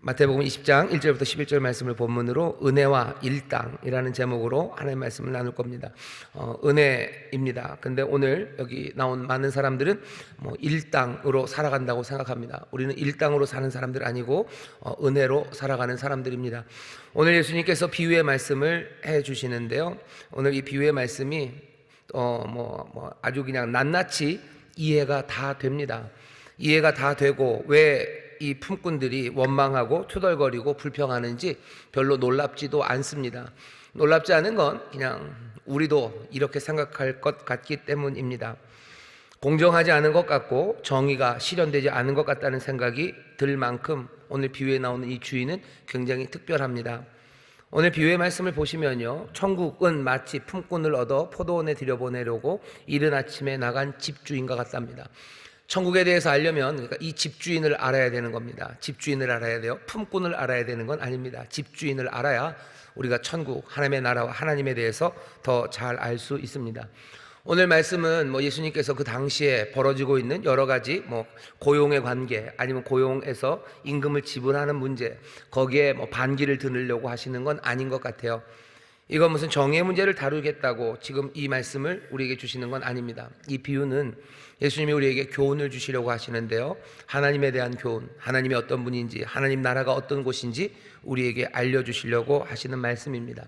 마태복음 20장 1절부터 11절 말씀을 본문으로 은혜와 일당이라는 제목으로 하나님의 말씀을 나눌 겁니다. 은혜입니다. 근데 오늘 여기 나온 많은 사람들은 일당으로 살아간다고 생각합니다. 우리는 일당으로 사는 사람들 아니고 은혜로 살아가는 사람들입니다. 오늘 예수님께서 비유의 말씀을 해 주시는데요. 오늘 이 비유의 말씀이 아주 그냥 낱낱이 이해가 다 됩니다. 이해가 다 되고 왜 이 품꾼들이 원망하고 투덜거리고 불평하는지 별로 놀랍지도 않습니다. 놀랍지 않은 건 그냥 우리도 이렇게 생각할 것 같기 때문입니다. 공정하지 않은 것 같고 정의가 실현되지 않은 것 같다는 생각이 들 만큼 오늘 비유에 나오는 이 주인은 굉장히 특별합니다. 오늘 비유의 말씀을 보시면요, 천국은 마치 품꾼을 얻어 포도원에 들여보내려고 이른 아침에 나간 집주인과 같답니다. 천국에 대해서 알려면 그러니까 이 집주인을 알아야 되는 겁니다. 집주인을 알아야 돼요. 품꾼을 알아야 되는 건 아닙니다. 집주인을 알아야 우리가 천국, 하나님의 나라와 하나님에 대해서 더 잘 알 수 있습니다. 오늘 말씀은 예수님께서 그 당시에 벌어지고 있는 여러 가지 고용의 관계, 아니면 고용에서 임금을 지불하는 문제, 거기에 반기를 드느려고 하시는 건 아닌 것 같아요. 이건 무슨 정의 문제를 다루겠다고 지금 이 말씀을 우리에게 주시는 건 아닙니다. 이 비유는 예수님이 우리에게 교훈을 주시려고 하시는데요, 하나님에 대한 교훈, 하나님이 어떤 분인지, 하나님 나라가 어떤 곳인지 우리에게 알려주시려고 하시는 말씀입니다.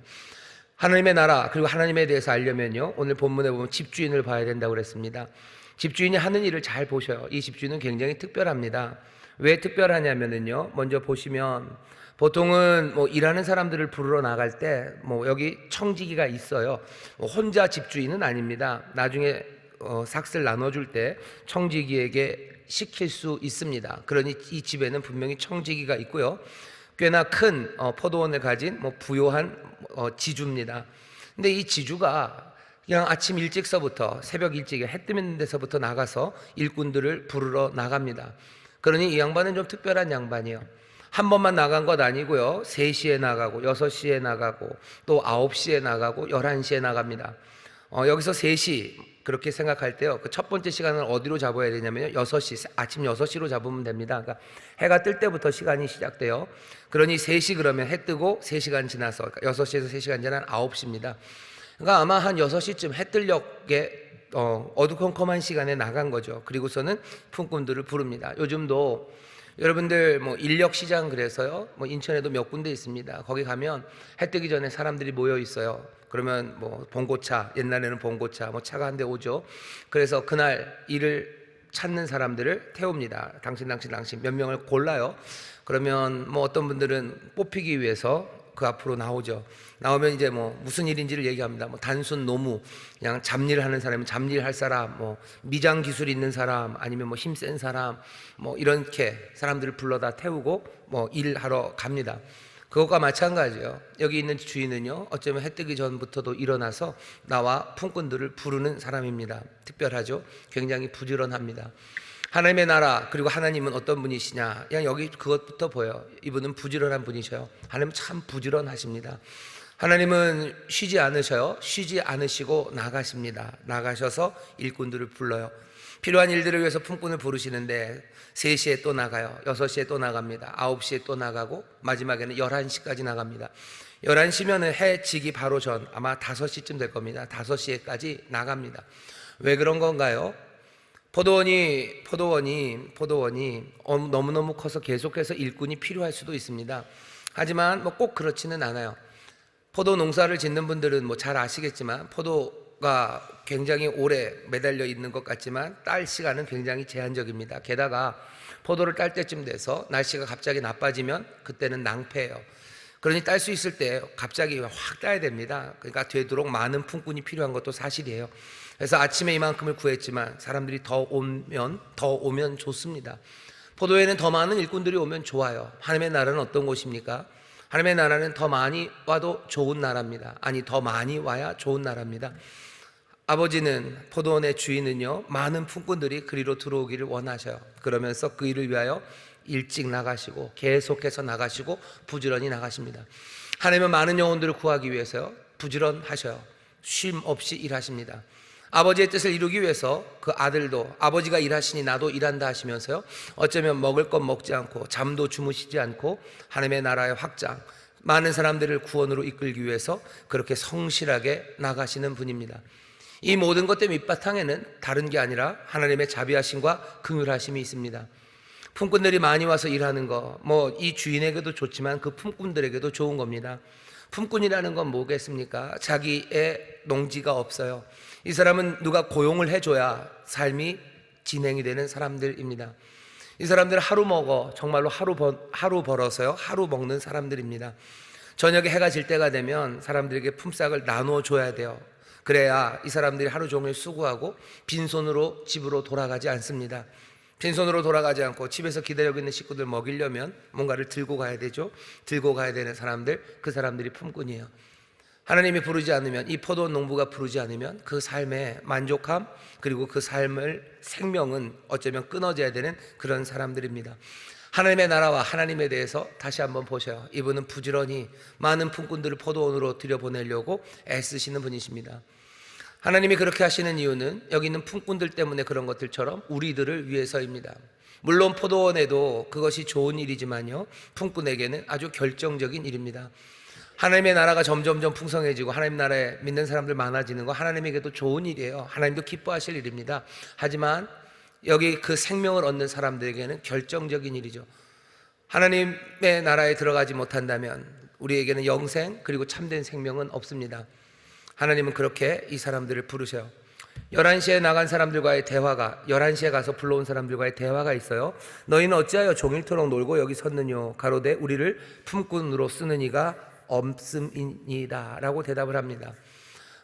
하나님의 나라 그리고 하나님에 대해서 알려면요, 오늘 본문에 보면 집주인을 봐야 된다고 그랬습니다. 집주인이 하는 일을 잘 보셔요. 이 집주인은 굉장히 특별합니다. 왜 특별하냐면요, 먼저 보시면 보통은 일하는 사람들을 부르러 나갈 때 여기 청지기가 있어요. 혼자 집주인은 아닙니다. 나중에 삭슬 나눠줄 때 청지기에게 시킬 수 있습니다. 그러니 이 집에는 분명히 청지기가 있고요, 꽤나 큰 포도원을 가진 부요한 지주입니다. 근데 이 지주가 그냥 아침 일찍서부터 새벽 일찍에 해 뜨는 데서부터 나가서 일꾼들을 부르러 나갑니다. 그러니 이 양반은 좀 특별한 양반이에요. 한 번만 나간 것 아니고요, 3시에 나가고 6시에 나가고 또 9시에 나가고 11시에 나갑니다. 여기서 3시 그렇게 생각할 때요, 그 첫 번째 시간은 어디로 잡아야 되냐면요, 6시, 아침 6시로 잡으면 됩니다. 그러니까 해가 뜰 때부터 시간이 시작돼요. 그러니 3시 그러면 해 뜨고 3시간 지나서, 그러니까 6시에서 3시간 지난 9시입니다. 그러니까 아마 한 6시쯤 해 뜰녘에 어두컴컴한 시간에 나간 거죠. 그리고서는 품꾼들을 부릅니다. 요즘도 여러분들 인력 시장, 그래서요, 인천에도 몇 군데 있습니다. 거기 가면 해 뜨기 전에 사람들이 모여 있어요. 그러면 봉고차, 옛날에는 봉고차 차가 한 대 오죠. 그래서 그날 일을 찾는 사람들을 태웁니다. 당신 몇 명을 골라요. 그러면 어떤 분들은 뽑히기 위해서 그 앞으로 나오죠. 나오면 이제 무슨 일인지를 얘기합니다. 단순 노무, 그냥 잡일 하는 사람은 잡일 할 사람, 미장 기술 있는 사람, 아니면 힘센 사람, 이렇게 사람들을 불러다 태우고 일하러 갑니다. 그것과 마찬가지예요. 여기 있는 주인은요, 어쩌면 해 뜨기 전부터도 일어나서 나와 품꾼들을 부르는 사람입니다. 특별하죠. 굉장히 부지런합니다. 하나님의 나라 그리고 하나님은 어떤 분이시냐, 그냥 여기 그것부터 보여요. 이분은 부지런한 분이셔요. 하나님은 참 부지런하십니다. 하나님은 쉬지 않으셔요. 쉬지 않으시고 나가십니다. 나가셔서 일꾼들을 불러요. 필요한 일들을 위해서 품꾼을 부르시는데 3시에 또 나가요. 6시에 또 나갑니다. 9시에 또 나가고 마지막에는 11시까지 나갑니다. 11시면 해 지기 바로 전, 아마 5시쯤 될 겁니다. 5시에까지 나갑니다. 왜 그런 건가요? 포도원이 너무너무 커서 계속해서 일꾼이 필요할 수도 있습니다. 하지만 꼭 그렇지는 않아요. 포도 농사를 짓는 분들은 잘 아시겠지만 포도가 굉장히 오래 매달려 있는 것 같지만 딸 시간은 굉장히 제한적입니다. 게다가 포도를 딸 때쯤 돼서 날씨가 갑자기 나빠지면 그때는 낭패예요. 그러니 딸 수 있을 때 갑자기 확 따야 됩니다. 그러니까 되도록 많은 품꾼이 필요한 것도 사실이에요. 그래서 아침에 이만큼을 구했지만 사람들이 더 오면 좋습니다. 포도에는 더 많은 일꾼들이 오면 좋아요. 하나님의 나라는 어떤 곳입니까? 하나님의 나라는 더 많이 와도 좋은 나라입니다. 아니, 더 많이 와야 좋은 나라입니다. 아버지는, 포도원의 주인은요, 많은 품꾼들이 그리로 들어오기를 원하셔요. 그러면서 그 일을 위하여 일찍 나가시고 계속해서 나가시고 부지런히 나가십니다. 하나님은 많은 영혼들을 구하기 위해서요, 부지런하셔요. 쉼 없이 일하십니다. 아버지의 뜻을 이루기 위해서 그 아들도 아버지가 일하시니 나도 일한다 하시면서요, 어쩌면 먹을 것 먹지 않고 잠도 주무시지 않고 하나님의 나라의 확장, 많은 사람들을 구원으로 이끌기 위해서 그렇게 성실하게 나가시는 분입니다. 이 모든 것 때문에 밑바탕에는 다른 게 아니라 하나님의 자비하심과 긍휼하심이 있습니다. 품꾼들이 많이 와서 일하는 거, 이 주인에게도 좋지만 그 품꾼들에게도 좋은 겁니다. 품꾼이라는 건 뭐겠습니까? 자기의 농지가 없어요. 이 사람은 누가 고용을 해줘야 삶이 진행이 되는 사람들입니다. 이 사람들은 하루 먹어, 정말로 하루 벌어서요, 하루 먹는 사람들입니다. 저녁에 해가 질 때가 되면 사람들에게 품삯을 나누어 줘야 돼요. 그래야 이 사람들이 하루 종일 수고하고 빈손으로 집으로 돌아가지 않습니다. 빈손으로 돌아가지 않고 집에서 기다리고 있는 식구들 먹이려면 뭔가를 들고 가야 되죠. 들고 가야 되는 사람들, 그 사람들이 품꾼이에요. 하나님이 부르지 않으면, 이 포도원 농부가 부르지 않으면 그 삶의 만족함, 그리고 그 삶을 생명은 어쩌면 끊어져야 되는 그런 사람들입니다. 하나님의 나라와 하나님에 대해서 다시 한번 보셔요. 이분은 부지런히 많은 품꾼들을 포도원으로 들여보내려고 애쓰시는 분이십니다. 하나님이 그렇게 하시는 이유는 여기 있는 품꾼들 때문에 그런 것들처럼 우리들을 위해서입니다. 물론 포도원에도 그것이 좋은 일이지만요, 품꾼에게는 아주 결정적인 일입니다. 하나님의 나라가 점점점 풍성해지고 하나님 나라에 믿는 사람들 많아지는 거 하나님에게도 좋은 일이에요. 하나님도 기뻐하실 일입니다. 하지만 여기 그 생명을 얻는 사람들에게는 결정적인 일이죠. 하나님의 나라에 들어가지 못한다면 우리에게는 영생, 그리고 참된 생명은 없습니다. 하나님은 그렇게 이 사람들을 부르셔요. 11시에 나간 사람들과의 대화가, 11시에 가서 불러온 사람들과의 대화가 있어요. 너희는 어찌하여 종일토록 놀고 여기 섰느뇨? 가로되 우리를 품꾼으로 쓰는 이가 없음이니이다 라고 대답을 합니다.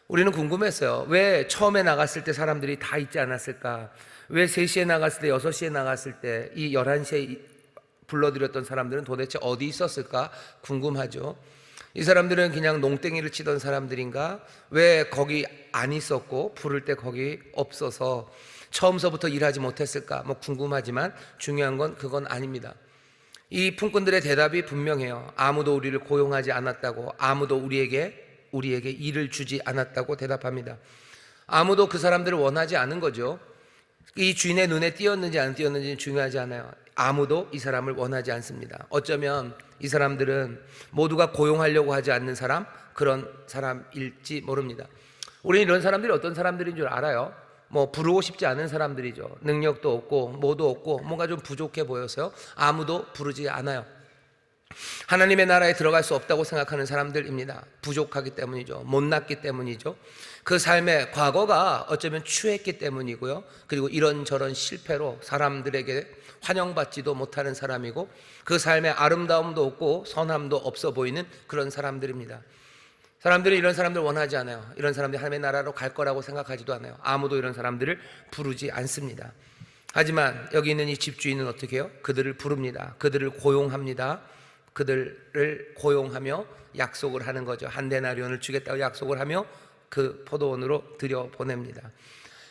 우리는 궁금했어요. 왜 처음에 나갔을 때 사람들이 다 있지 않았을까? 왜 3시에 나갔을 때, 6시에 나갔을 때 이 11시에 불러들였던 사람들은 도대체 어디 있었을까 궁금하죠. 이 사람들은 그냥 농땡이를 치던 사람들인가? 왜 거기 안 있었고 부를 때 거기 없어서 처음서부터 일하지 못했을까? 궁금하지만 중요한 건 그건 아닙니다. 이 품꾼들의 대답이 분명해요. 아무도 우리를 고용하지 않았다고, 아무도 우리에게 일을 주지 않았다고 대답합니다. 아무도 그 사람들을 원하지 않은 거죠. 이 주인의 눈에 띄었는지 안 띄었는지는 중요하지 않아요. 아무도 이 사람을 원하지 않습니다. 어쩌면 이 사람들은 모두가 고용하려고 하지 않는 사람, 그런 사람일지 모릅니다. 우리는 이런 사람들이 어떤 사람들인 줄 알아요. 부르고 싶지 않은 사람들이죠. 능력도 없고 뭐도 없고 뭔가 좀 부족해 보여서요, 아무도 부르지 않아요. 하나님의 나라에 들어갈 수 없다고 생각하는 사람들입니다. 부족하기 때문이죠. 못났기 때문이죠. 그 삶의 과거가 어쩌면 추했기 때문이고요, 그리고 이런저런 실패로 사람들에게 환영받지도 못하는 사람이고, 그 삶의 아름다움도 없고 선함도 없어 보이는 그런 사람들입니다. 사람들이 이런 사람들 원하지 않아요. 이런 사람들이 하나님의 나라로 갈 거라고 생각하지도 않아요. 아무도 이런 사람들을 부르지 않습니다. 하지만 여기 있는 이 집주인은 어떻게 해요? 그들을 부릅니다. 그들을 고용합니다. 그들을 고용하며 약속을 하는 거죠. 한 데나리온을 주겠다고 약속을 하며 그 포도원으로 들여보냅니다.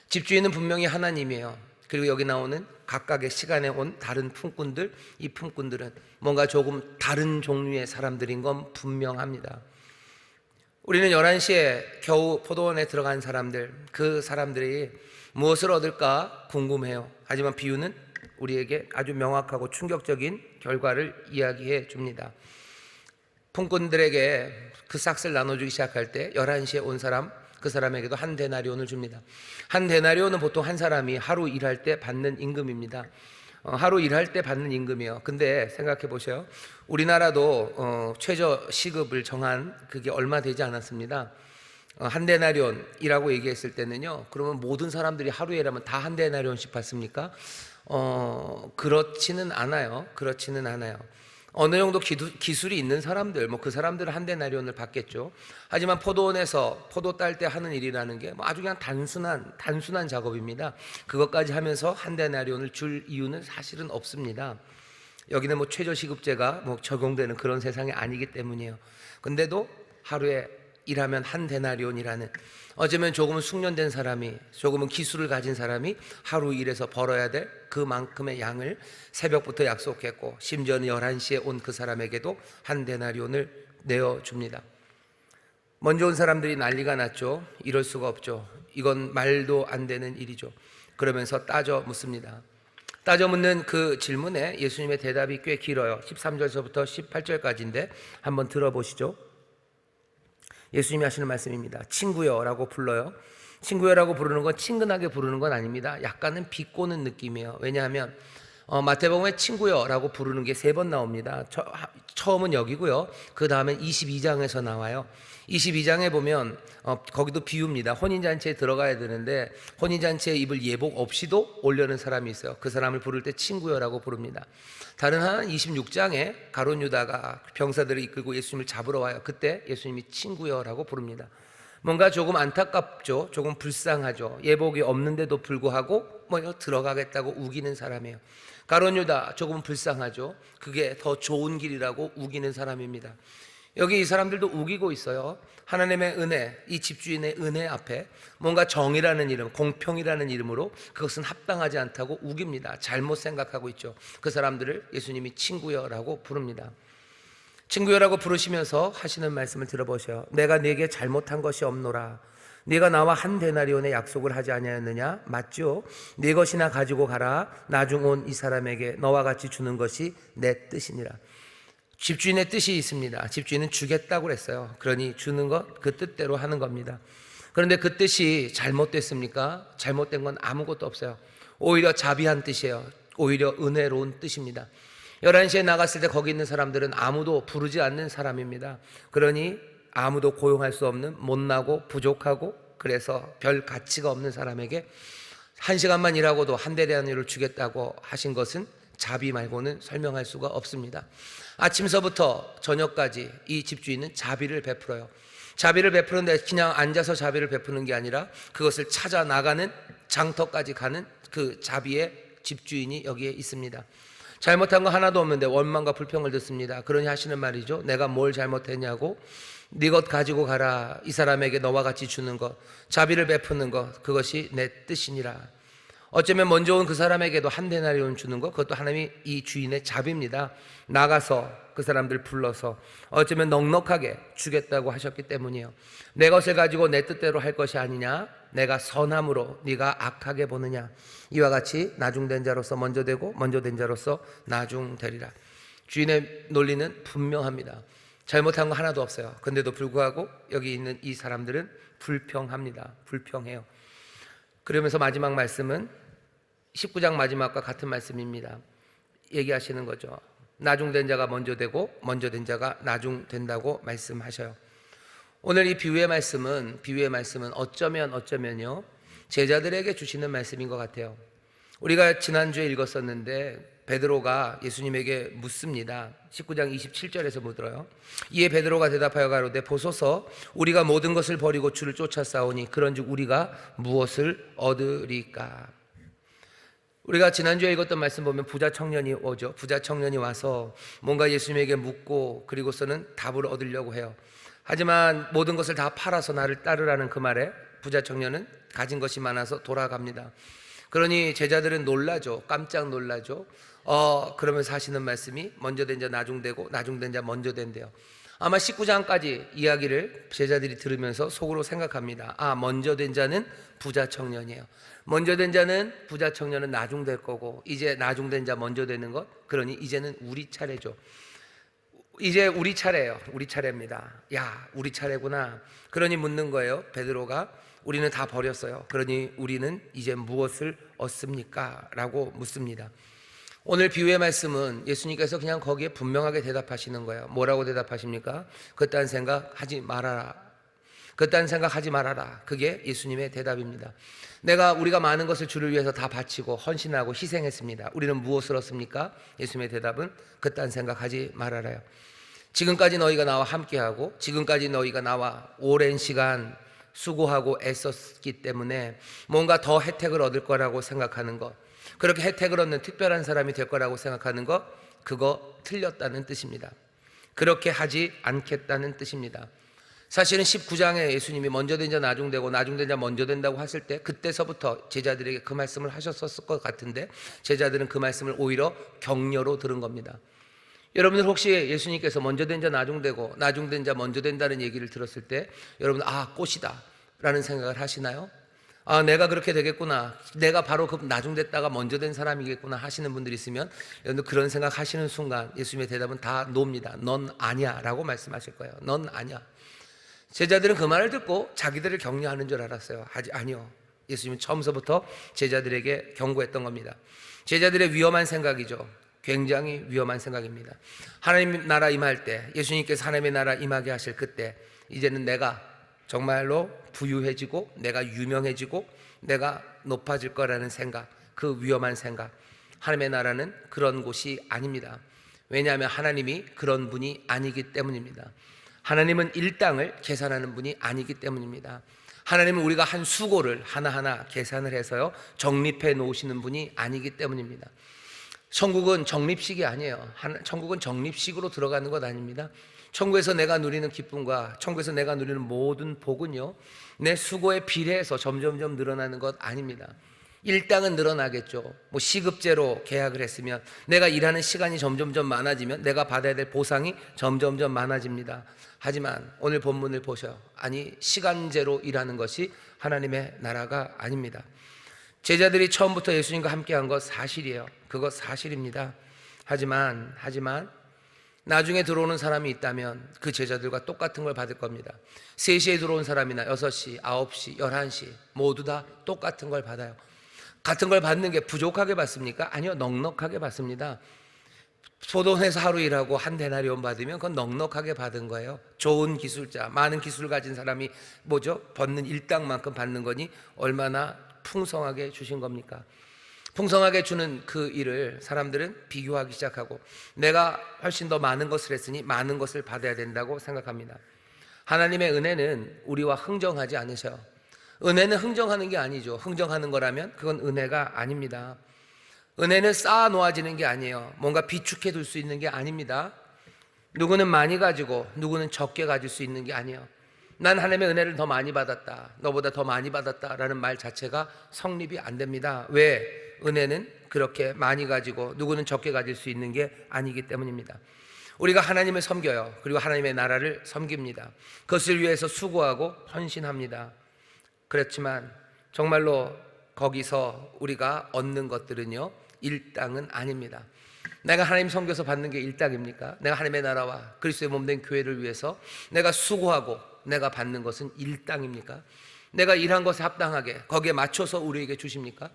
집주인은 분명히 하나님이에요. 그리고 여기 나오는 각각의 시간에 온 다른 품꾼들, 이 품꾼들은 뭔가 조금 다른 종류의 사람들인 건 분명합니다. 우리는 11시에 겨우 포도원에 들어간 사람들, 그 사람들이 무엇을 얻을까 궁금해요. 하지만 비유는 우리에게 아주 명확하고 충격적인 결과를 이야기해 줍니다. 품꾼들에게 그 싹을 나눠주기 시작할 때 11시에 온 사람, 그 사람에게도 한 데나리온을 줍니다. 한 데나리온은 보통 한 사람이 하루 일할 때 받는 임금입니다. 하루 일할 때 받는 임금이요. 근데 생각해 보세요. 우리나라도 최저 시급을 정한 그게 얼마 되지 않았습니다. 한 데나리온이라고 얘기했을 때는요, 그러면 모든 사람들이 하루에 일하면 다 한 데나리온씩 받습니까? 그렇지는 않아요. 그렇지는 않아요. 어느 정도 기술이 있는 사람들, 그 사람들은 한 데나리온을 받겠죠. 하지만 포도원에서 포도 딸 때 하는 일이라는 게 아주 그냥 단순한 작업입니다. 그것까지 하면서 한 데나리온을 줄 이유는 사실은 없습니다. 여기는 최저시급제가 적용되는 그런 세상이 아니기 때문이에요. 근데도 하루에 일하면 한 데나리온이라는, 어쩌면 조금은 숙련된 사람이, 조금은 기술을 가진 사람이 하루 일해서 벌어야 될 그만큼의 양을 새벽부터 약속했고, 심지어는 11시에 온 그 사람에게도 한 데나리온을 내어줍니다. 먼저 온 사람들이 난리가 났죠. 이럴 수가 없죠. 이건 말도 안 되는 일이죠. 그러면서 따져 묻습니다. 따져 묻는 그 질문에 예수님의 대답이 꽤 길어요. 13절서부터 18절까지인데 한번 들어보시죠. 예수님이 하시는 말씀입니다. 친구여라고 불러요. 친구여라고 부르는 건 친근하게 부르는 건 아닙니다. 약간은 비꼬는 느낌이에요. 왜냐하면 마태복음에 친구여라고 부르는 게 3번 나옵니다. 처음은 여기고요. 그 다음엔 22장에서 나와요. 22장에 보면 거기도 비유입니다. 혼인잔치에 들어가야 되는데 혼인잔치에 입을 예복 없이도 오려는 사람이 있어요. 그 사람을 부를 때 친구여라고 부릅니다. 다른 하나는 26장에 가룟 유다가 병사들을 이끌고 예수님을 잡으러 와요. 그때 예수님이 친구여라고 부릅니다. 뭔가 조금 안타깝죠. 조금 불쌍하죠. 예복이 없는데도 불구하고 들어가겠다고 우기는 사람이에요. 가룟 유다 조금 불쌍하죠. 그게 더 좋은 길이라고 우기는 사람입니다. 여기 이 사람들도 우기고 있어요. 하나님의 은혜, 이 집주인의 은혜 앞에 뭔가 정의라는 이름, 공평이라는 이름으로 그것은 합당하지 않다고 우깁니다. 잘못 생각하고 있죠. 그 사람들을 예수님이 친구여라고 부릅니다. 친구여라고 부르시면서 하시는 말씀을 들어보세요. 내가 네게 잘못한 것이 없노라. 네가 나와 한 데나리온의 약속을 하지 아니하였느냐? 맞죠? 네 것이나 가지고 가라. 나중 온 이 사람에게 너와 같이 주는 것이 내 뜻이니라. 집주인의 뜻이 있습니다. 집주인은 주겠다고 그랬어요. 그러니 주는 것, 그 뜻대로 하는 겁니다. 그런데 그 뜻이 잘못됐습니까? 잘못된 건 아무것도 없어요. 오히려 자비한 뜻이에요. 오히려 은혜로운 뜻입니다. 11시에 나갔을 때 거기 있는 사람들은 아무도 부르지 않는 사람입니다. 그러니 아무도 고용할 수 없는 못나고 부족하고 그래서 별 가치가 없는 사람에게 1시간만 일하고도 한 데나리온을 주겠다고 하신 것은 자비 말고는 설명할 수가 없습니다. 아침서부터 저녁까지 이 집주인은 자비를 베풀어요. 자비를 베푸는데 그냥 앉아서 자비를 베푸는 게 아니라 그것을 찾아 나가는 장터까지 가는 그 자비의 집주인이 여기에 있습니다. 잘못한 거 하나도 없는데 원망과 불평을 듣습니다. 그러니 하시는 말이죠. 내가 뭘 잘못했냐고? 네 것 가지고 가라. 이 사람에게 너와 같이 주는 것, 자비를 베푸는 것, 그것이 내 뜻이니라. 어쩌면 먼저 온 그 사람에게도 한 데나리온 주는 것, 그것도 하나님이 이 주인의 자비입니다. 나가서 그 사람들 불러서 어쩌면 넉넉하게 주겠다고 하셨기 때문이에요. 내 것을 가지고 내 뜻대로 할 것이 아니냐? 내가 선함으로 네가 악하게 보느냐? 이와 같이 나중된 자로서 먼저 되고 먼저 된 자로서 나중되리라. 주인의 논리는 분명합니다. 잘못한 거 하나도 없어요. 근데도 불구하고 여기 있는 이 사람들은 불평합니다. 불평해요. 그러면서 마지막 말씀은 19장 마지막과 같은 말씀입니다. 얘기하시는 거죠. 나중된 자가 먼저 되고 먼저 된 자가 나중된다고 말씀하셔요. 오늘 이 비유의 말씀은 어쩌면요 제자들에게 주시는 말씀인 것 같아요. 우리가 지난주에 읽었었는데 베드로가 예수님에게 묻습니다. 19장 27절에서 묻어요. 이에 베드로가 대답하여 가로되 보소서 우리가 모든 것을 버리고 주를 쫓아 싸우니 그런즉 우리가 무엇을 얻으리까? 우리가 지난주에 읽었던 말씀 보면 부자 청년이 오죠. 부자 청년이 와서 뭔가 예수님에게 묻고 그리고서는 답을 얻으려고 해요. 하지만 모든 것을 다 팔아서 나를 따르라는 그 말에 부자 청년은 가진 것이 많아서 돌아갑니다. 그러니 제자들은 놀라죠. 깜짝 놀라죠. 그러면서 하시는 말씀이 먼저 된 자 나중되고 나중된 자 먼저 된대요. 아마 19장까지 이야기를 제자들이 들으면서 속으로 생각합니다. 먼저 된 자는 부자 청년이에요. 먼저 된 자는 부자 청년은 나중될 거고 이제 나중된 자 먼저 되는 것, 그러니 이제는 우리 차례죠. 이제 우리 차례예요. 우리 차례입니다. 야, 우리 차례구나. 그러니 묻는 거예요. 베드로가 우리는 다 버렸어요. 그러니 우리는 이제 무엇을 얻습니까? 라고 묻습니다. 오늘 비유의 말씀은 예수님께서 그냥 거기에 분명하게 대답하시는 거예요. 뭐라고 대답하십니까? 그딴 생각 하지 말아라. 그딴 생각 하지 말아라. 그게 예수님의 대답입니다. 우리가 많은 것을 주를 위해서 다 바치고 헌신하고 희생했습니다. 우리는 무엇을 얻습니까? 예수님의 대답은 그딴 생각 하지 말아라요. 지금까지 너희가 나와 함께하고 지금까지 너희가 나와 오랜 시간 수고하고 애썼기 때문에 뭔가 더 혜택을 얻을 거라고 생각하는 것, 그렇게 혜택을 얻는 특별한 사람이 될 거라고 생각하는 것, 그거 틀렸다는 뜻입니다. 그렇게 하지 않겠다는 뜻입니다. 사실은 19장에 예수님이 먼저 된 자 나중되고 나중된 자 먼저 된다고 하실 때 그때서부터 제자들에게 그 말씀을 하셨었을 것 같은데 제자들은 그 말씀을 오히려 격려로 들은 겁니다. 여러분들 혹시 예수님께서 먼저 된 자 나중되고 나중된 자 먼저 된다는 얘기를 들었을 때 여러분 꽃이다 라는 생각을 하시나요? 아, 내가 그렇게 되겠구나, 내가 바로 그 나중됐다가 먼저 된 사람이겠구나 하시는 분들이 있으면 여러분들 그런 생각 하시는 순간 예수님의 대답은 다 노입니다. 넌 아니야 라고 말씀하실 거예요. 넌 아니야. 제자들은 그 말을 듣고 자기들을 격려하는 줄 알았어요. 아니요, 예수님은 처음서부터 제자들에게 경고했던 겁니다. 제자들의 위험한 생각이죠. 굉장히 위험한 생각입니다. 하나님 나라 임할 때, 예수님께서 하나님의 나라 임하게 하실 그때, 이제는 내가 정말로 부유해지고 내가 유명해지고 내가 높아질 거라는 생각, 그 위험한 생각. 하나님의 나라는 그런 곳이 아닙니다. 왜냐하면 하나님이 그런 분이 아니기 때문입니다. 하나님은 일당을 계산하는 분이 아니기 때문입니다. 하나님은 우리가 한 수고를 하나하나 계산을 해서요 적립해 놓으시는 분이 아니기 때문입니다. 천국은 적립식이 아니에요. 천국은 적립식으로 들어가는 것 아닙니다. 천국에서 내가 누리는 기쁨과 천국에서 내가 누리는 모든 복은요 내 수고에 비례해서 점점점 늘어나는 것 아닙니다. 일당은 늘어나겠죠. 뭐 시급제로 계약을 했으면 내가 일하는 시간이 점점점 많아지면 내가 받아야 될 보상이 점점점 많아집니다. 하지만 오늘 본문을 보셔요. 아니, 시간제로 일하는 것이 하나님의 나라가 아닙니다. 제자들이 처음부터 예수님과 함께한 것 사실이에요. 그것 사실입니다. 하지만 나중에 들어오는 사람이 있다면 그 제자들과 똑같은 걸 받을 겁니다. 3시에 들어온 사람이나 6시, 9시, 11시 모두 다 똑같은 걸 받아요. 같은 걸 받는 게 부족하게 받습니까? 아니요, 넉넉하게 받습니다. 소돈에서 하루 일하고 한 데나리온 받으면 그건 넉넉하게 받은 거예요. 좋은 기술자, 많은 기술을 가진 사람이 벗는 일당만큼 받는 거니 얼마나 풍성하게 주신 겁니까? 풍성하게 주는 그 일을 사람들은 비교하기 시작하고 내가 훨씬 더 많은 것을 했으니 많은 것을 받아야 된다고 생각합니다. 하나님의 은혜는 우리와 흥정하지 않으셔요. 은혜는 흥정하는 게 아니죠. 흥정하는 거라면 그건 은혜가 아닙니다. 은혜는 쌓아 놓아지는 게 아니에요. 뭔가 비축해 둘 수 있는 게 아닙니다. 누구는 많이 가지고 누구는 적게 가질 수 있는 게 아니에요. 난 하나님의 은혜를 더 많이 받았다, 너보다 더 많이 받았다 라는 말 자체가 성립이 안 됩니다. 왜? 은혜는 그렇게 많이 가지고 누구는 적게 가질 수 있는 게 아니기 때문입니다. 우리가 하나님을 섬겨요. 그리고 하나님의 나라를 섬깁니다. 그것을 위해서 수고하고 헌신합니다. 그렇지만 정말로 거기서 우리가 얻는 것들은요 일당은 아닙니다. 내가 하나님 섬겨서 받는 게 일당입니까? 내가 하나님의 나라와 그리스도의 몸된 교회를 위해서 내가 수고하고 내가 받는 것은 일당입니까? 내가 일한 것에 합당하게 거기에 맞춰서 우리에게 주십니까?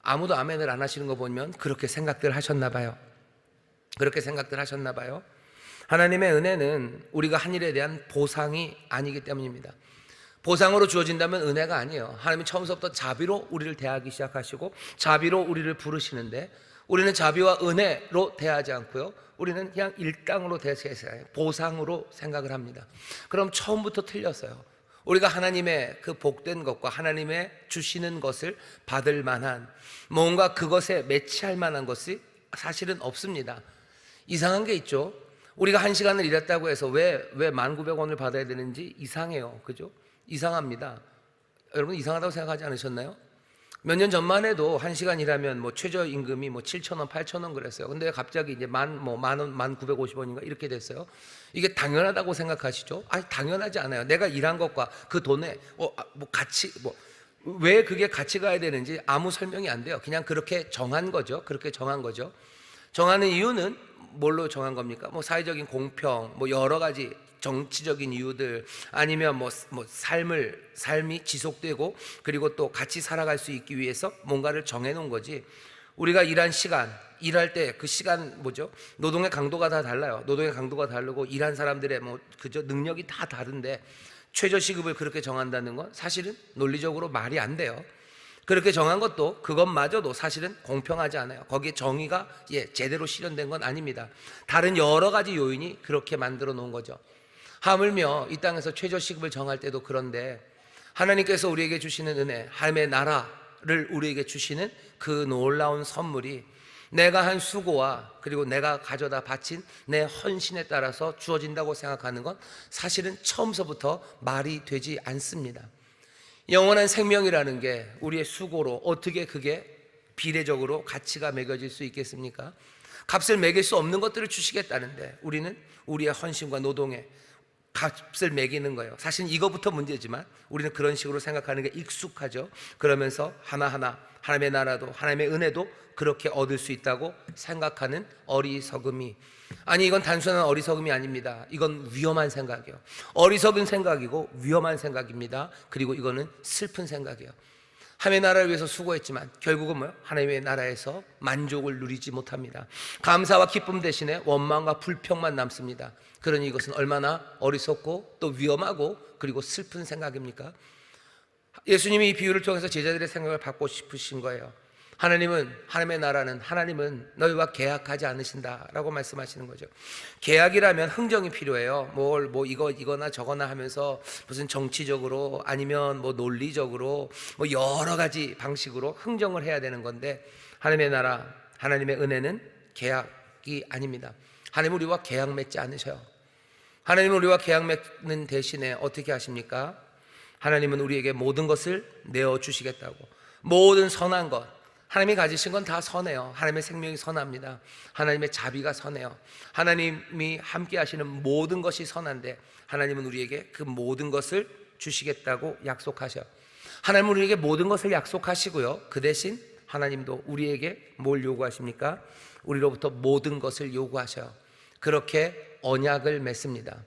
아무도 아멘을 안 하시는 거 보면 그렇게 생각들 하셨나 봐요. 그렇게 생각들 하셨나 봐요. 하나님의 은혜는 우리가 한 일에 대한 보상이 아니기 때문입니다. 보상으로 주어진다면 은혜가 아니에요. 하나님은 처음부터 자비로 우리를 대하기 시작하시고 자비로 우리를 부르시는데 우리는 자비와 은혜로 대하지 않고요 우리는 그냥 일당으로 대해서 보상으로 생각을 합니다. 그럼 처음부터 틀렸어요. 우리가 하나님의 그 복된 것과 하나님의 주시는 것을 받을 만한 뭔가 그것에 매치할 만한 것이 사실은 없습니다. 이상한 게 있죠. 우리가 1시간을 일했다고 해서 왜 1,900원을 받아야 되는지 이상해요. 그죠? 이상합니다. 여러분 이상하다고 생각하지 않으셨나요? 몇 년 전만 해도 1시간 일하면 최저임금이 7,000원, 8,000원 그랬어요. 근데 갑자기 이제 만 원, 1,950원인가 이렇게 됐어요. 이게 당연하다고 생각하시죠? 아니, 당연하지 않아요. 내가 일한 것과 그 돈에 왜 그게 같이 가야 되는지 아무 설명이 안 돼요. 그냥 그렇게 정한 거죠. 그렇게 정한 거죠. 정하는 이유는 뭘로 정한 겁니까? 사회적인 공평, 여러 가지 정치적인 이유들 아니면 삶이 지속되고 그리고 또 같이 살아갈 수 있기 위해서 뭔가를 정해 놓은 거지. 우리가 일한 시간, 일할 때 그 시간 노동의 강도가 다 달라요. 노동의 강도가 다르고 일한 사람들의 능력이 다 다른데 최저 시급을 그렇게 정한다는 건 사실은 논리적으로 말이 안 돼요. 그렇게 정한 것도 그것마저도 사실은 공평하지 않아요. 거기에 정의가 제대로 실현된 건 아닙니다. 다른 여러 가지 요인이 그렇게 만들어 놓은 거죠. 하물며 이 땅에서 최저 시급을 정할 때도 그런데 하나님께서 우리에게 주시는 은혜, 하나님의 나라를 우리에게 주시는 그 놀라운 선물이 내가 한 수고와 그리고 내가 가져다 바친 내 헌신에 따라서 주어진다고 생각하는 건 사실은 처음서부터 말이 되지 않습니다. 영원한 생명이라는 게 우리의 수고로 어떻게 그게 비례적으로 가치가 매겨질 수 있겠습니까? 값을 매길 수 없는 것들을 주시겠다는데 우리는 우리의 헌신과 노동에 값을 매기는 거예요. 사실 이거부터 문제지만 우리는 그런 식으로 생각하는 게 익숙하죠. 그러면서 하나하나 하나님의 나라도 하나님의 은혜도 그렇게 얻을 수 있다고 생각하는 어리석음이, 아니 이건 단순한 어리석음이 아닙니다. 이건 위험한 생각이에요. 어리석은 생각이고 위험한 생각입니다. 그리고 이거는 슬픈 생각이에요. 하나님의 나라를 위해서 수고했지만 결국은 뭐요? 하나님의 나라에서 만족을 누리지 못합니다. 감사와 기쁨 대신에 원망과 불평만 남습니다. 그러니 이것은 얼마나 어리석고 또 위험하고 그리고 슬픈 생각입니까? 예수님이 이 비유를 통해서 제자들의 생각을 바꾸고 싶으신 거예요. 하나님의 나라는 하나님은 너희와 계약하지 않으신다라고 말씀하시는 거죠. 계약이라면 흥정이 필요해요. 이거나 저거나 하면서 무슨 정치적으로 아니면 논리적으로 여러 가지 방식으로 흥정을 해야 되는 건데, 하나님의 나라, 하나님의 은혜는 계약이 아닙니다. 하나님은 우리와 계약 맺지 않으셔요. 하나님은 우리와 계약 맺는 대신에 어떻게 하십니까? 하나님은 우리에게 모든 것을 내어주시겠다고. 모든 선한 것, 하나님이 가지신 건 다 선해요. 하나님의 생명이 선합니다. 하나님의 자비가 선해요. 하나님이 함께 하시는 모든 것이 선한데 하나님은 우리에게 그 모든 것을 주시겠다고 약속하셔. 하나님은 우리에게 모든 것을 약속하시고요, 그 대신 하나님도 우리에게 뭘 요구하십니까? 우리로부터 모든 것을 요구하셔요. 그렇게 언약을 맺습니다.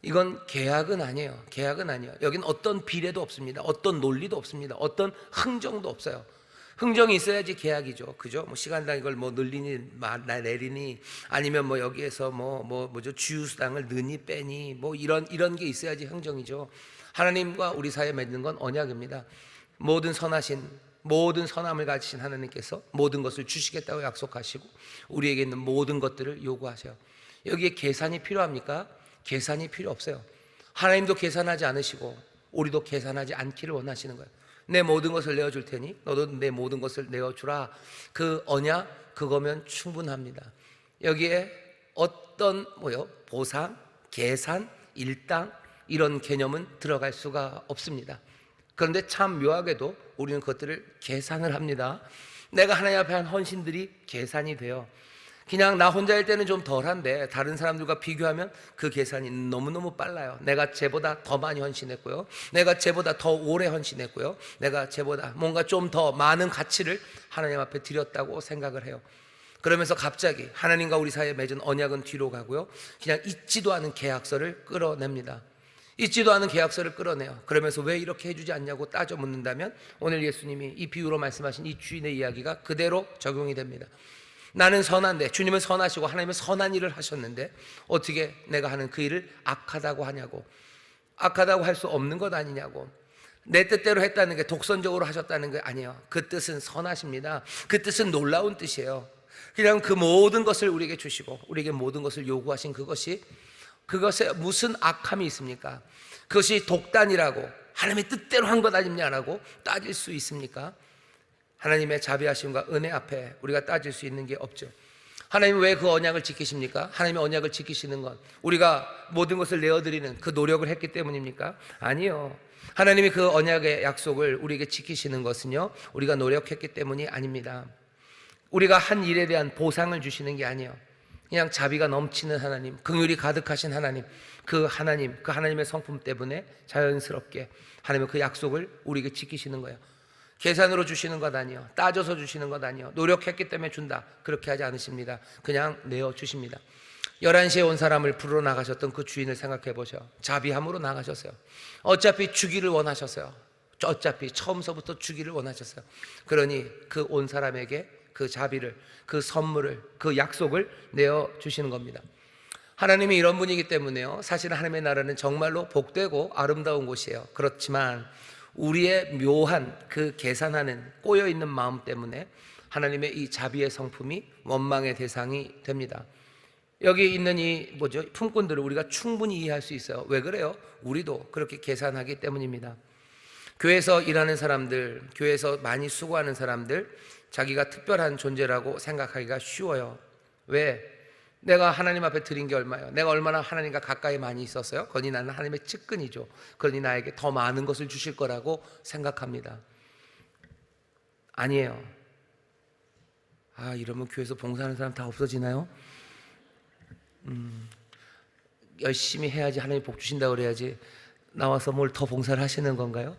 이건 계약은 아니에요. 계약은 아니에요. 여긴 어떤 비례도 없습니다. 어떤 논리도 없습니다. 어떤 흥정도 없어요. 흥정이 있어야지 계약이죠. 그죠? 시간당 이걸 늘리니 내리니 아니면 여기에서 주유수당을 넣니 빼니 이런 게 있어야지 흥정이죠. 하나님과 우리 사이에 맺는 건 언약입니다. 모든 선함을 가지신 하나님께서 모든 것을 주시겠다고 약속하시고 우리에게 있는 모든 것들을 요구하셔요. 여기에 계산이 필요합니까? 계산이 필요 없어요. 하나님도 계산하지 않으시고 우리도 계산하지 않기를 원하시는 거예요. 내 모든 것을 내어줄 테니 너도 내 모든 것을 내어주라. 그 언약, 그거면 충분합니다. 여기에 어떤 보상, 계산, 일당 이런 개념은 들어갈 수가 없습니다. 그런데 참 묘하게도 우리는 그것들을 계산을 합니다. 내가 하나님 앞에 한 헌신들이 계산이 돼요. 그냥 나 혼자일 때는 좀 덜한데 다른 사람들과 비교하면 그 계산이 너무너무 빨라요. 내가 쟤보다 더 많이 헌신했고요, 내가 쟤보다 더 오래 헌신했고요, 내가 쟤보다 뭔가 좀 더 많은 가치를 하나님 앞에 드렸다고 생각을 해요. 그러면서 갑자기 하나님과 우리 사이에 맺은 언약은 뒤로 가고요, 그냥 잊지도 않은 계약서를 끌어냅니다. 잊지도 않은 계약서를 끌어내요. 그러면서 왜 이렇게 해주지 않냐고 따져 묻는다면 오늘 예수님이 이 비유로 말씀하신 이 주인의 이야기가 그대로 적용이 됩니다. 나는 선한데, 주님은 선하시고 하나님은 선한 일을 하셨는데 어떻게 내가 하는 그 일을 악하다고 하냐고. 악하다고 할 수 없는 것 아니냐고. 내 뜻대로 했다는 게 독선적으로 하셨다는 게 아니에요. 그 뜻은 선하십니다. 그 뜻은 놀라운 뜻이에요. 그냥 그 모든 것을 우리에게 주시고 우리에게 모든 것을 요구하신 그것에 무슨 악함이 있습니까? 그것이 독단이라고 하나님의 뜻대로 한 것 아니냐라고 따질 수 있습니까? 하나님의 자비하심과 은혜 앞에 우리가 따질 수 있는 게 없죠. 하나님은 왜 그 언약을 지키십니까? 하나님의 언약을 지키시는 건 우리가 모든 것을 내어드리는 그 노력을 했기 때문입니까? 아니요. 하나님이 그 언약의 약속을 우리에게 지키시는 것은요, 우리가 노력했기 때문이 아닙니다. 우리가 한 일에 대한 보상을 주시는 게 아니에요. 그냥 자비가 넘치는 하나님, 긍휼이 가득하신 하나님, 그 하나님의 성품 때문에 자연스럽게 하나님은 그 약속을 우리에게 지키시는 거예요. 계산으로 주시는 것 아니요, 따져서 주시는 것 아니요, 노력했기 때문에 준다, 그렇게 하지 않으십니다. 그냥 내어주십니다. 11시에 온 사람을 부르러 나가셨던 그 주인을 생각해 보셔. 자비함으로 나가셨어요. 어차피 주기를 원하셨어요. 어차피 처음서부터 주기를 원하셨어요. 그러니 그 온 사람에게 그 자비를, 그 선물을, 그 약속을 내어주시는 겁니다. 하나님이 이런 분이기 때문에요, 사실은 하나님의 나라는 정말로 복되고 아름다운 곳이에요. 그렇지만 우리의 묘한 그 계산하는 꼬여있는 마음 때문에 하나님의 이 자비의 성품이 원망의 대상이 됩니다. 여기 있는 이 품꾼들을 우리가 충분히 이해할 수 있어요. 왜 그래요? 우리도 그렇게 계산하기 때문입니다. 교회에서 일하는 사람들, 교회에서 많이 수고하는 사람들, 자기가 특별한 존재라고 생각하기가 쉬워요. 왜? 내가 하나님 앞에 드린 게 얼마예요? 내가 얼마나 하나님과 가까이 많이 있었어요? 그러니 나는 하나님의 측근이죠. 그러니 나에게 더 많은 것을 주실 거라고 생각합니다. 아니에요. 이러면 교회에서 봉사하는 사람 다 없어지나요? 열심히 해야지 하나님 복 주신다고 그래야지 나와서 뭘 더 봉사를 하시는 건가요?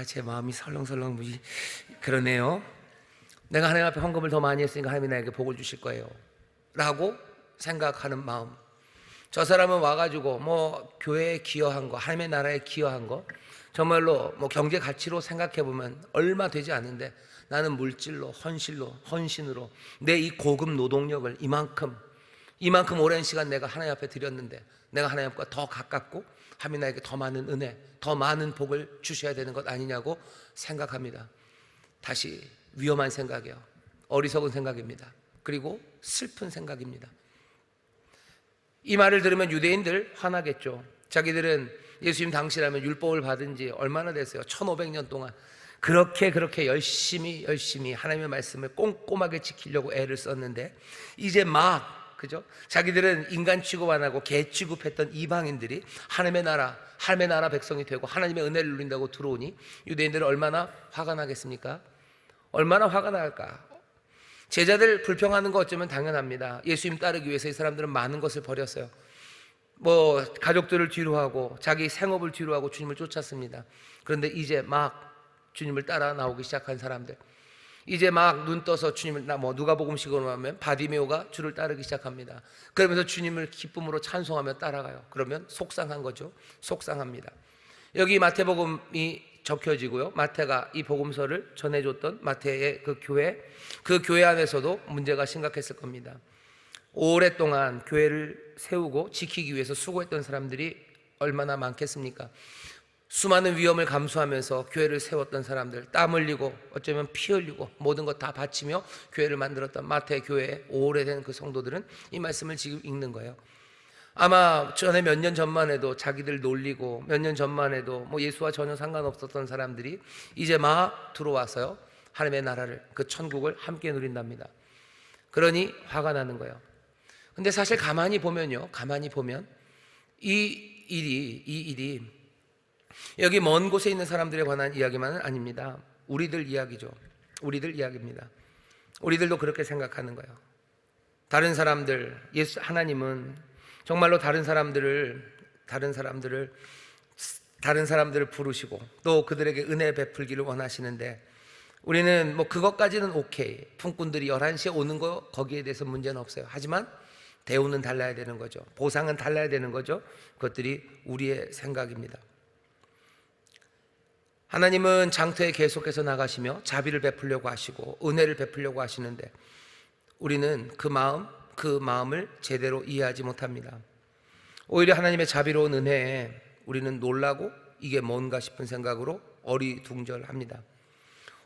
제 마음이 설렁설렁 그러네요. 내가 하나님 앞에 헌금을 더 많이 했으니까 하나님이 나에게 복을 주실 거예요 라고 생각하는 마음. 저 사람은 와가지고 교회에 기여한 거, 하나님의 나라에 기여한 거 정말로 경제 가치로 생각해 보면 얼마 되지 않은데, 나는 물질로, 헌신으로 내 이 고급 노동력을 이만큼 오랜 시간 내가 하나님 앞에 드렸는데, 내가 하나님과 더 가깝고 하나님 나에게 더 많은 은혜, 더 많은 복을 주셔야 되는 것 아니냐고 생각합니다. 다시 위험한 생각이에요. 어리석은 생각입니다. 그리고 슬픈 생각입니다. 이 말을 들으면 유대인들 화나겠죠. 자기들은 예수님 당시라면 율법을 받은 지 얼마나 됐어요? 1500년 동안 그렇게 열심히 하나님의 말씀을 꼼꼼하게 지키려고 애를 썼는데, 이제 그죠? 자기들은 인간 취급 안 하고 개 취급했던 이방인들이 하나님의 나라 백성이 되고 하나님의 은혜를 누린다고 들어오니 유대인들은 얼마나 화가 나겠습니까? 얼마나 화가 날까? 제자들 불평하는 거 어쩌면 당연합니다. 예수님 따르기 위해서 이 사람들은 많은 것을 버렸어요. 가족들을 뒤로 하고 자기 생업을 뒤로 하고 주님을 쫓았습니다. 그런데 이제 주님을 따라 나오기 시작한 사람들, 이제 눈 떠서 주님을 누가복음식으로 하면 바디메오가 주를 따르기 시작합니다. 그러면서 주님을 기쁨으로 찬송하며 따라가요. 그러면 속상한 거죠. 속상합니다. 여기 마태복음이 적혀지고요, 마태가 이 복음서를 전해줬던 마태의 그 교회 안에서도 문제가 심각했을 겁니다. 오랫동안 교회를 세우고 지키기 위해서 수고했던 사람들이 얼마나 많겠습니까? 수많은 위험을 감수하면서 교회를 세웠던 사람들, 땀 흘리고 어쩌면 피 흘리고 모든 것 다 바치며 교회를 만들었던 마태 교회의 오래된 그 성도들은 이 말씀을 지금 읽는 거예요. 아마 전에 몇 년 전만 해도 자기들 놀리고 몇 년 전만 해도 예수와 전혀 상관없었던 사람들이 이제 들어와서요, 하나님의 나라를, 그 천국을 함께 누린답니다. 그러니 화가 나는 거예요. 근데 사실 가만히 보면 이 일이 여기 먼 곳에 있는 사람들에 관한 이야기만은 아닙니다. 우리들 이야기죠. 우리들 이야기입니다. 우리들도 그렇게 생각하는 거예요. 다른 사람들, 하나님은 정말로 다른 사람들을 부르시고 또 그들에게 은혜 베풀기를 원하시는데, 우리는 그것까지는 오케이, 품꾼들이 11시에 오는 거 거기에 대해서 문제는 없어요. 하지만 대우는 달라야 되는 거죠. 보상은 달라야 되는 거죠. 그것들이 우리의 생각입니다. 하나님은 장터에 계속해서 나가시며 자비를 베풀려고 하시고 은혜를 베풀려고 하시는데, 우리는 그 마음을 제대로 이해하지 못합니다. 오히려 하나님의 자비로운 은혜에 우리는 놀라고 이게 뭔가 싶은 생각으로 어리둥절합니다.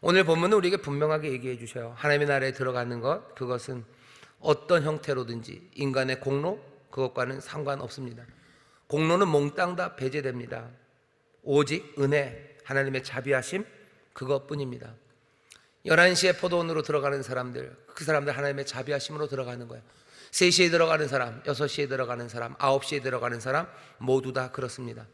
오늘 본문은 우리에게 분명하게 얘기해 주셔요. 하나님의 나라에 들어가는 것, 그것은 어떤 형태로든지 인간의 공로, 그것과는 상관없습니다. 공로는 몽땅 다 배제됩니다. 오직 은혜, 하나님의 자비하심, 그것뿐입니다. 11시에 포도원으로 들어가는 사람들, 그 사람들 하나님의 자비하심으로 들어가는 거예요. 3시에 들어가는 사람, 6시에 들어가는 사람, 9시에 들어가는 사람 모두 다 그렇습니다.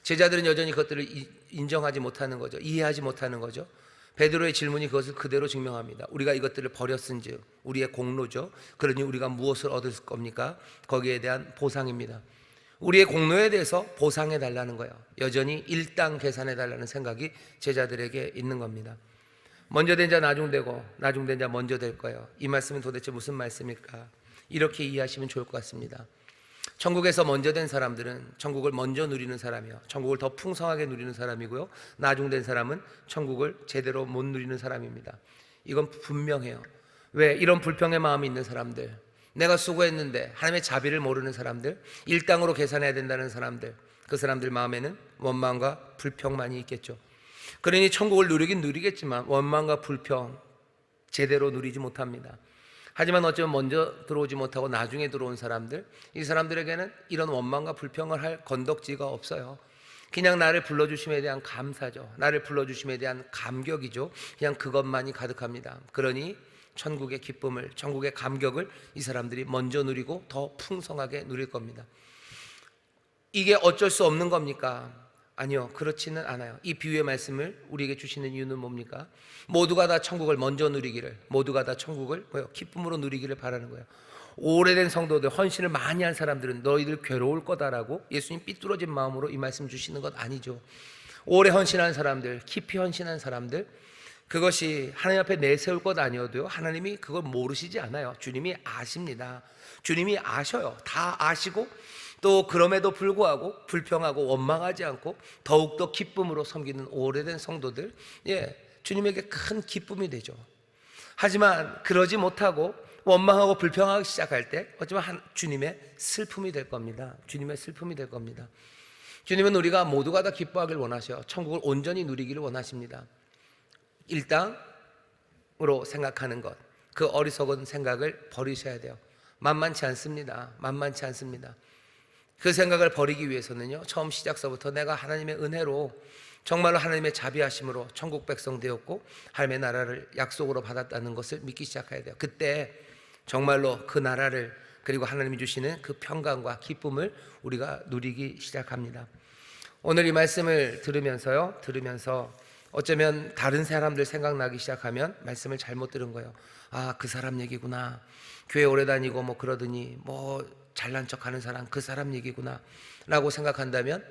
제자들은 여전히 그것들을 인정하지 못하는 거죠. 이해하지 못하는 거죠. 베드로의 질문이 그것을 그대로 증명합니다. 우리가 이것들을 버렸은즉 우리의 공로죠. 그러니 우리가 무엇을 얻을 겁니까? 거기에 대한 보상입니다. 우리의 공로에 대해서 보상해 달라는 거예요. 여전히 일당 계산해 달라는 생각이 제자들에게 있는 겁니다. 먼저 된 자 나중되고 나중된 자 먼저 될 거예요. 이 말씀은 도대체 무슨 말씀일까? 이렇게 이해하시면 좋을 것 같습니다. 천국에서 먼저 된 사람들은 천국을 먼저 누리는 사람이요, 천국을 더 풍성하게 누리는 사람이고요, 나중된 사람은 천국을 제대로 못 누리는 사람입니다. 이건 분명해요. 왜? 이런 불평의 마음이 있는 사람들, 내가 수고했는데 하나님의 자비를 모르는 사람들, 일당으로 계산해야 된다는 사람들, 그 사람들 마음에는 원망과 불평만이 있겠죠. 그러니 천국을 누리긴 누리겠지만 원망과 불평 제대로 누리지 못합니다. 하지만 어쩌면 먼저 들어오지 못하고 나중에 들어온 사람들, 이 사람들에게는 이런 원망과 불평을 할 건덕지가 없어요. 그냥 나를 불러주심에 대한 감사죠. 나를 불러주심에 대한 감격이죠. 그냥 그것만이 가득합니다. 그러니 천국의 기쁨을, 천국의 감격을 이 사람들이 먼저 누리고 더 풍성하게 누릴 겁니다. 이게 어쩔 수 없는 겁니까? 아니요, 그렇지는 않아요. 이 비유의 말씀을 우리에게 주시는 이유는 뭡니까? 모두가 다 천국을 먼저 누리기를, 모두가 다 천국을 기쁨으로 누리기를 바라는 거예요. 오래된 성도들, 헌신을 많이 한 사람들은 너희들 괴로울 거다라고 예수님 삐뚤어진 마음으로 이 말씀 주시는 것 아니죠. 오래 헌신한 사람들, 깊이 헌신한 사람들, 그것이 하나님 앞에 내세울 것 아니어도요, 하나님이 그걸 모르시지 않아요. 주님이 아십니다. 주님이 아셔요. 다 아시고, 또 그럼에도 불구하고 불평하고 원망하지 않고 더욱더 기쁨으로 섬기는 오래된 성도들, 주님에게 큰 기쁨이 되죠. 하지만 그러지 못하고 원망하고 불평하기 시작할 때 어쩌면 주님의 슬픔이 될 겁니다. 주님의 슬픔이 될 겁니다. 주님은 우리가 모두가 다 기뻐하길 원하셔. 천국을 온전히 누리기를 원하십니다. 일당으로 생각하는 것, 그 어리석은 생각을 버리셔야 돼요. 만만치 않습니다. 만만치 않습니다. 그 생각을 버리기 위해서는요, 처음 시작서부터 내가 하나님의 은혜로 정말로 하나님의 자비하심으로 천국 백성 되었고 하나님의 나라를 약속으로 받았다는 것을 믿기 시작해야 돼요. 그때 정말로 그 나라를, 그리고 하나님이 주시는 그 평강과 기쁨을 우리가 누리기 시작합니다. 오늘 이 말씀을 들으면서 어쩌면 다른 사람들 생각나기 시작하면 말씀을 잘못 들은 거예요. 아, 그 사람 얘기구나. 교회 오래 다니고 뭐 그러더니 뭐 잘난 척하는 사람, 그 사람 얘기구나 라고 생각한다면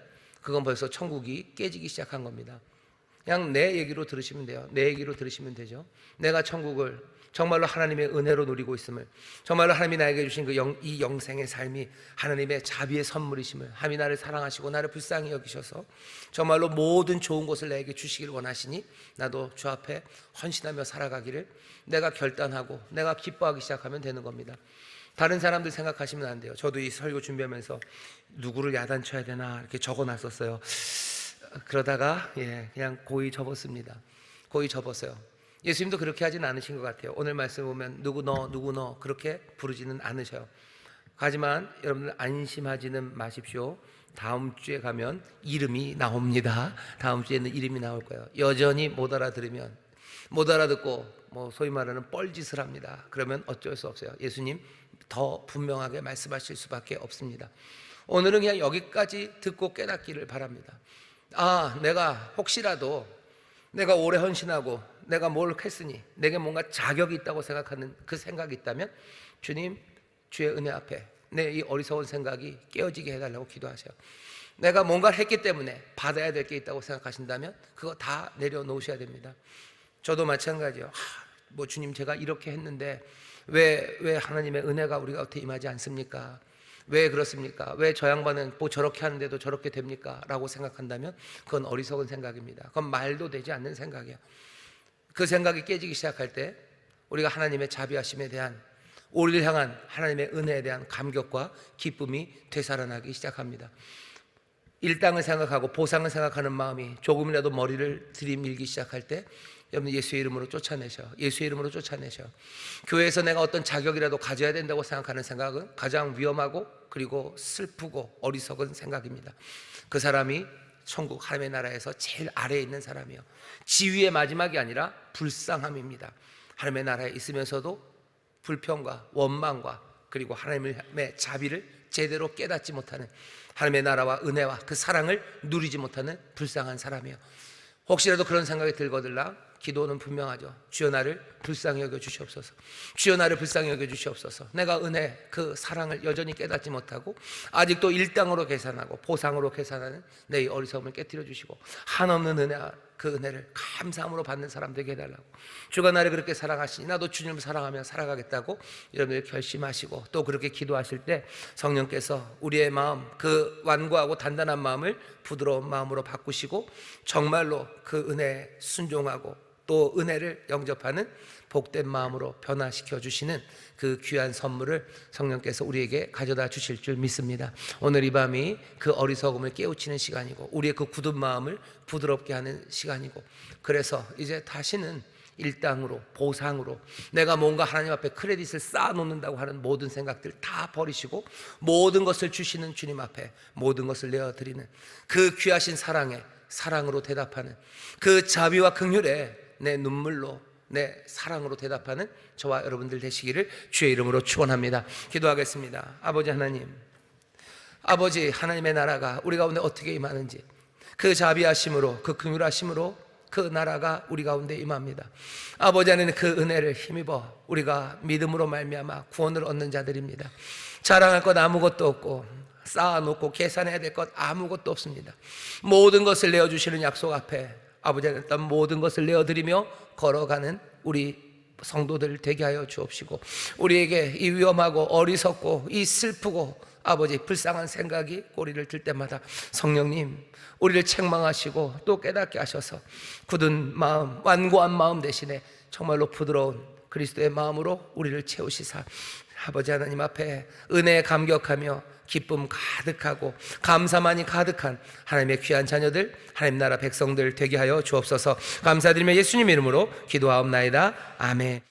그건 벌써 천국이 깨지기 시작한 겁니다. 그냥 내 얘기로 들으시면 돼요. 내 얘기로 들으시면 되죠. 내가 천국을 정말로 하나님의 은혜로 누리고 있음을, 정말로 하나님이 나에게 주신 이 영생의 삶이 하나님의 자비의 선물이심을, 하나님이 나를 사랑하시고 나를 불쌍히 여기셔서 정말로 모든 좋은 것을 나에게 주시길 원하시니 나도 주 앞에 헌신하며 살아가기를 내가 결단하고 내가 기뻐하기 시작하면 되는 겁니다. 다른 사람들 생각하시면 안 돼요. 저도 이 설교 준비하면서 누구를 야단쳐야 되나 이렇게 적어놨었어요. 그러다가 그냥 고이 접었습니다. 고이 접었어요. 예수님도 그렇게 하진 않으신 것 같아요. 오늘 말씀 보면 누구 너 그렇게 부르지는 않으셔요. 하지만 여러분들 안심하지는 마십시오. 다음 주에 가면 이름이 나옵니다. 다음 주에는 이름이 나올 거예요. 여전히 못 알아들으면, 못 알아듣고 뭐 소위 말하는 뻘짓을 합니다. 그러면 어쩔 수 없어요. 예수님 더 분명하게 말씀하실 수밖에 없습니다. 오늘은 그냥 여기까지 듣고 깨닫기를 바랍니다. 아, 내가 혹시라도 내가 오래 헌신하고 내가 뭘 했으니 내게 뭔가 자격이 있다고 생각하는 그 생각이 있다면 주님, 주의 은혜 앞에 내 이 어리석은 생각이 깨어지게 해달라고 기도하세요. 내가 뭔가를 했기 때문에 받아야 될 게 있다고 생각하신다면 그거 다 내려놓으셔야 됩니다. 저도 마찬가지예요. 뭐 주님, 제가 이렇게 했는데 왜 하나님의 은혜가 우리가 어떻게 임하지 않습니까? 왜 그렇습니까? 왜 저 양반은 뭐 저렇게 하는데도 저렇게 됩니까? 라고 생각한다면 그건 어리석은 생각입니다. 그건 말도 되지 않는 생각이에요. 그 생각이 깨지기 시작할 때 우리가 하나님의 자비하심에 대한, 우리를 향한 하나님의 은혜에 대한 감격과 기쁨이 되살아나기 시작합니다. 일당을 생각하고 보상을 생각하는 마음이 조금이라도 머리를 들이밀기 시작할 때 여러분 예수의 이름으로 쫓아내셔. 예수의 이름으로 쫓아내셔. 교회에서 내가 어떤 자격이라도 가져야 된다고 생각하는 생각은 가장 위험하고 그리고 슬프고 어리석은 생각입니다. 그 사람이 천국 하나님의 나라에서 제일 아래에 있는 사람이요, 지위의 마지막이 아니라 불쌍함입니다. 하나님의 나라에 있으면서도 불평과 원망과 그리고 하나님의 자비를 제대로 깨닫지 못하는, 하나님의 나라와 은혜와 그 사랑을 누리지 못하는 불쌍한 사람이요. 혹시라도 그런 생각이 들거들라 기도는 분명하죠. 주여 나를 불쌍히 여겨 주시옵소서. 주여 나를 불쌍히 여겨 주시옵소서. 내가 은혜, 그 사랑을 여전히 깨닫지 못하고 아직도 일당으로 계산하고 보상으로 계산하는 내 어리석음을 깨뜨려 주시고 한없는 은혜, 그 은혜를 감사함으로 받는 사람 되게 해달라고. 주가 나를 그렇게 사랑하시니 나도 주님을 사랑하며 살아가겠다고 여러분들 결심하시고 또 그렇게 기도하실 때 성령께서 우리의 마음, 그 완고하고 단단한 마음을 부드러운 마음으로 바꾸시고 정말로 그 은혜에 순종하고 또 은혜를 영접하는 복된 마음으로 변화시켜 주시는 그 귀한 선물을 성령께서 우리에게 가져다 주실 줄 믿습니다. 오늘 이 밤이 그 어리석음을 깨우치는 시간이고 우리의 그 굳은 마음을 부드럽게 하는 시간이고, 그래서 이제 다시는 일당으로 보상으로 내가 뭔가 하나님 앞에 크레딧을 쌓아놓는다고 하는 모든 생각들 다 버리시고 모든 것을 주시는 주님 앞에 모든 것을 내어드리는 그 귀하신 사랑으로 대답하는, 그 자비와 긍휼에 내 눈물로 내 사랑으로 대답하는 저와 여러분들 되시기를 주의 이름으로 축원합니다. 기도하겠습니다. 아버지 하나님, 아버지 하나님의 나라가 우리 가운데 어떻게 임하는지 그 자비하심으로 그 긍휼하심으로 그 나라가 우리 가운데 임합니다. 아버지 안에는 그 은혜를 힘입어 우리가 믿음으로 말미암아 구원을 얻는 자들입니다. 자랑할 것 아무것도 없고 쌓아놓고 계산해야 될 것 아무것도 없습니다. 모든 것을 내어주시는 약속 앞에 아버지 안에 있던 모든 것을 내어드리며 걸어가는 우리 성도들 되게 하여 주옵시고, 우리에게 이 위험하고 어리석고 이 슬프고 아버지 불쌍한 생각이 꼬리를 들 때마다 성령님 우리를 책망하시고 또 깨닫게 하셔서 굳은 마음, 완고한 마음 대신에 정말로 부드러운 그리스도의 마음으로 우리를 채우시사 아버지 하나님 앞에 은혜에 감격하며 기쁨 가득하고 감사만이 가득한 하나님의 귀한 자녀들, 하나님 나라 백성들 되게 하여 주옵소서. 감사드리며 예수님 이름으로 기도하옵나이다. 아멘.